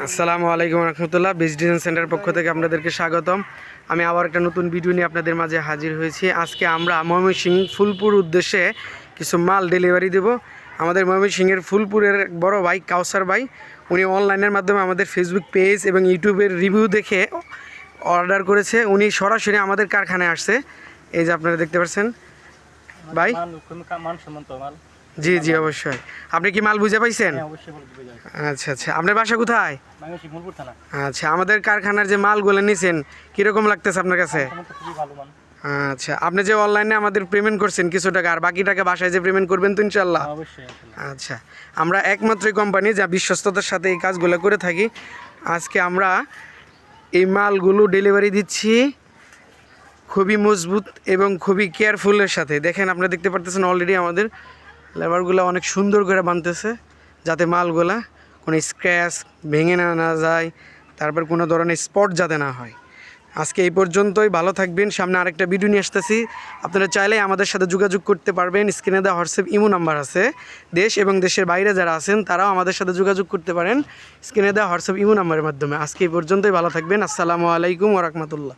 আসসালামু আলাইকুম রহমতুল্লাহ। Beach design centre পক্ষ থেকে আপনাদেরকে স্বাগতম। আমি আবার একটা নতুন ভিডিও নিয়ে আপনাদের মাঝে হাজির হয়েছি। আজকে আমরা ময়মনসিংহ ফুলপুর উদ্দেশ্যে কিছু মাল ডেলিভারি দেব। আমাদের ময়মনসিংহের ফুলপুরের এক বড় ভাই কাউসার ভাই, উনি অনলাইনের মাধ্যমে আমাদের ফেসবুক পেজ এবং ইউটিউবের রিভিউ দেখে অর্ডার করেছে। উনি সরাসরি আমাদের কারখানায় আসছে। এই যে আপনারা দেখতে পাচ্ছেন ভাই। জি জি অবশ্যই। আপনি কি মাল বুঝে পাইছেন? আচ্ছা আচ্ছা, আপনার বাসা কোথায়? আচ্ছা, আমাদের কারখানার যে মালগুলো নিছেন কীরকম লাগতেছে আপনার কাছে? আচ্ছা, আপনি যে অনলাইনে আমাদের পেমেন্ট করছেন কিছু টাকা, আর বাকি টাকা বাসায় যে পেমেন্ট করবেন তো ইনশাল্লাহ? আচ্ছা, আমরা একমাত্রই কোম্পানি যা বিশ্বস্ততার সাথে এই কাজগুলো করে থাকি। আজকে আমরা এই মালগুলো ডেলিভারি দিচ্ছি খুবই মজবুত এবং খুবই কেয়ারফুলের সাথে। দেখেন, আপনারা দেখতে পারতেছেন অলরেডি আমাদের লেবারগুলো অনেক সুন্দর করে বানতেছে, যাতে মালগুলা কোনো স্ক্র্যাচ ভেঙে না যায়, তারপর কোনো ধরনের স্পট যাতে না হয়। আজকে এই পর্যন্তই, ভালো থাকবেন। সামনে আরেকটা ভিডিও নিয়ে আসতেছি। আপনারা চাইলে আমাদের সাথে যোগাযোগ করতে পারবেন। স্ক্রিনে দেওয়া হোয়াটসঅ্যাপ ইমো নাম্বার আছে। দেশ এবং দেশের বাইরে যারা আছেন তারাও আমাদের সাথে যোগাযোগ করতে পারেন স্ক্রিনে দেওয়া হোয়াটসঅ্যাপ ইমো নাম্বারের মাধ্যমে। আজকে এই পর্যন্তই, ভালো থাকবেন। আসসালামু আলাইকুম ওয়া রাহমাতুল্লাহ।